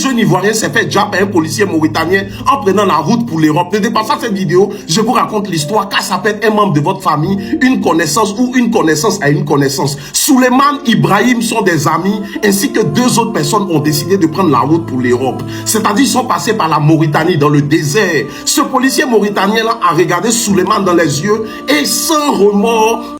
jeune Ivoirien s'est fait jab par un policier mauritanien en prenant la route pour l'Europe. Ne dépassant cette vidéo, je vous raconte l'histoire car ça peut être un membre de votre famille, une connaissance ou une connaissance à une connaissance. Suleiman, Ibrahim sont des amis ainsi que deux autres personnes ont décidé de prendre la route pour l'Europe. C'est-à-dire ils sont passés par la Mauritanie dans le désert. Ce policier mauritanien-là a regardé Suleiman dans les yeux et sans remords.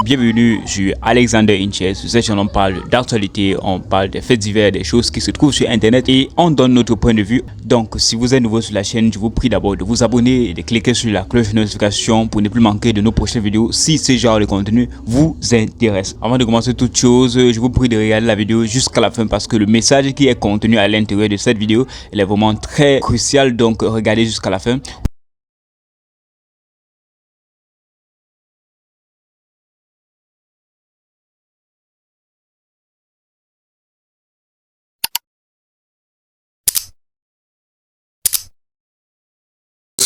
Bienvenue sur Alexander Inches. Sur cette chaîne, on parle d'actualité, on parle des faits divers, des choses qui se trouvent sur internet et on donne notre point de vue. Donc, si vous êtes nouveau sur la chaîne, je vous prie d'abord de vous abonner et de cliquer sur la cloche de notification pour ne plus manquer de nos prochaines vidéos si ce genre de contenu vous intéresse. Avant de commencer toute chose, je vous prie de regarder la vidéo jusqu'à la fin parce que le message qui est contenu à l'intérieur de cette vidéo est vraiment très crucial. Donc, regardez jusqu'à la fin.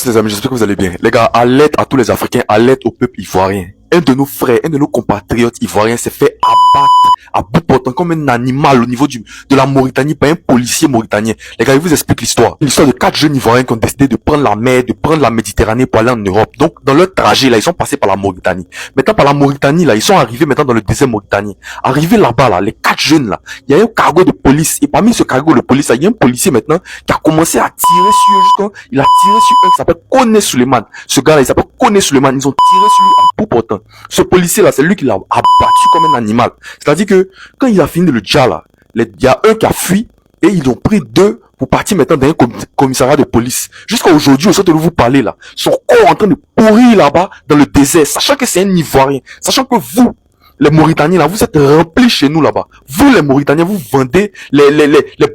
Les amis, j'espère que vous allez bien. Les gars, à l'aide à tous les Africains, à l'aide au peuple ivoirien. Un de nos frères, un de nos compatriotes ivoiriens s'est fait abattre à bout portant comme un animal au niveau de la Mauritanie par un policier mauritanien. Les gars, je vous explique l'histoire. L'histoire de 4 jeunes Ivoiriens qui ont décidé de prendre la mer, de prendre la Méditerranée pour aller en Europe. Donc, dans leur trajet, là, ils sont passés par la Mauritanie. Maintenant, par la Mauritanie, là, ils sont arrivés maintenant dans le désert mauritanien. Arrivés là-bas, là, les 4 jeunes, là, il y a un cargo de police. Et parmi ce cargo de police, là, il y a un policier maintenant qui a commencé à tirer sur eux jusqu'à, il a tiré sur un qui s'appelle Kone Suleiman. Ce gars-là, il s'appelle Kone Suleiman. Ils ont tiré sur lui à bout portant. Ce policier-là, c'est lui qui l'a abattu comme un animal. C'est-à-dire que, quand il a fini le dja, là, il y a un qui a fui, et ils ont pris 2 pour partir maintenant dans un commissariat de police. Jusqu'à aujourd'hui, au centre de vous parler, là, son corps en train de pourrir là-bas, dans le désert, sachant que c'est un Ivoirien, sachant que vous, les Mauritaniens, là, vous êtes remplis chez nous, là-bas. Vous, les Mauritaniens, vous vendez les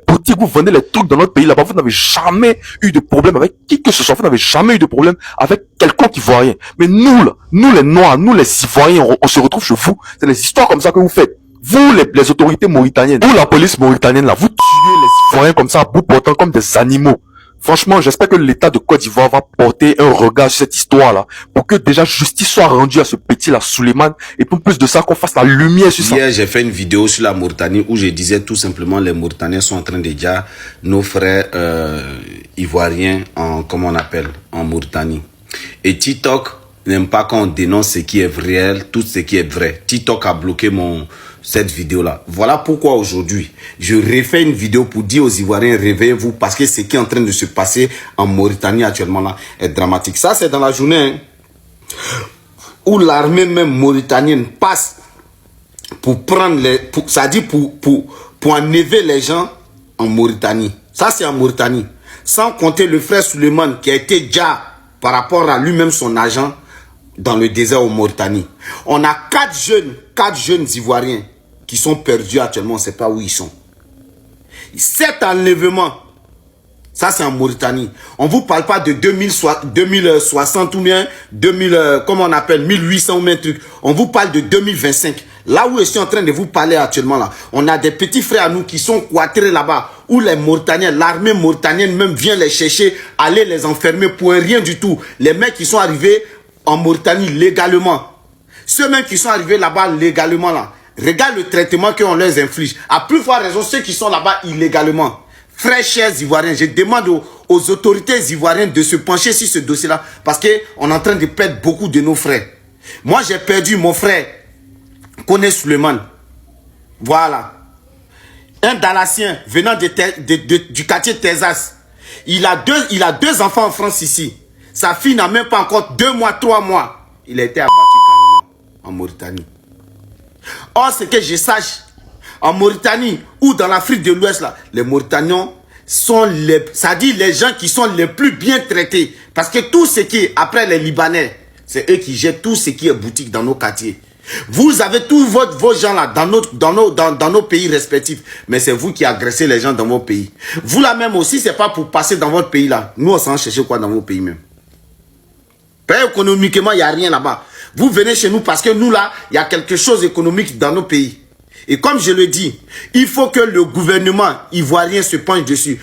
boutiques, vous vendez les trucs dans notre pays, là-bas. Vous n'avez jamais eu de problème avec qui que ce soit. Vous n'avez jamais eu de problème avec quelconque Ivoirien. Mais nous, là, nous, les Noirs, nous, les Ivoiriens, on se retrouve chez vous. C'est des histoires comme ça que vous faites. Vous, les autorités mauritaniennes, vous, la police mauritanienne, là, vous tuez les Ivoiriens comme ça, à bout portant comme des animaux. Franchement, j'espère que l'État de Côte d'Ivoire va porter un regard sur cette histoire-là, pour que déjà justice soit rendue à ce petit-là, Suleiman, et pour plus de ça, qu'on fasse la lumière sur ça. Hier, j'ai fait une vidéo sur la Mauritanie où je disais tout simplement les Mauritaniens sont en train de dire nos frères ivoiriens en, comment on appelle, en Mauritanie. Et TikTok n'aime pas quand on dénonce ce qui est réel, tout ce qui est vrai. TikTok a bloqué cette vidéo-là. Voilà pourquoi aujourd'hui, je refais une vidéo pour dire aux Ivoiriens, réveillez-vous, parce que ce qui est en train de se passer en Mauritanie actuellement là est dramatique. Ça, c'est dans la journée où l'armée même mauritanienne passe pour prendre pour enlever les gens en Mauritanie. Ça, c'est en Mauritanie. Sans compter le frère Suleiman qui a été déjà par rapport à lui-même son agent dans le désert en Mauritanie. On a 4 jeunes Ivoiriens qui sont perdus actuellement, on ne sait pas où ils sont. 7 enlèvements, ça c'est en Mauritanie. On ne vous parle pas de 2060 ou bien 1800 ou bien truc. On vous parle de 2025. Là où je suis en train de vous parler actuellement là, on a des petits frères à nous qui sont cloîtrés là-bas, où les Mauritaniens, l'armée mauritanienne même vient les chercher, aller les enfermer pour rien du tout. Les mecs qui sont arrivés en Mauritanie légalement, ceux mêmes qui sont arrivés là-bas légalement là, regarde le traitement qu'on leur inflige. À plus forte raison, ceux qui sont là-bas illégalement. Frères, chers Ivoiriens, je demande aux autorités ivoiriennes de se pencher sur ce dossier-là parce qu'on est en train de perdre beaucoup de nos frères. Moi, j'ai perdu mon frère, Kone Suleiman. Voilà. Un Dalassien venant du quartier Texas. Il a 2 enfants en France ici. Sa fille n'a même pas encore 2 mois, 3 mois. Il a été abattu carrément en Mauritanie. Or, ce que je sache, en Mauritanie ou dans l'Afrique de l'Ouest, là, les Mauritaniens sont les gens qui sont les plus bien traités. Parce que tout ce qui est, après les Libanais, c'est eux qui jettent tout ce qui est boutique dans nos quartiers. Vous avez tous vos gens là dans nos pays respectifs. Mais c'est vous qui agressez les gens dans vos pays. Vous là même aussi, c'est pas pour passer dans votre pays là. Nous, on s'en cherche quoi dans vos pays même. Économiquement, il n'y a rien là-bas. Vous venez chez nous parce que nous là, il y a quelque chose économique dans nos pays. Et comme je le dis, il faut que le gouvernement ivoirien se penche dessus.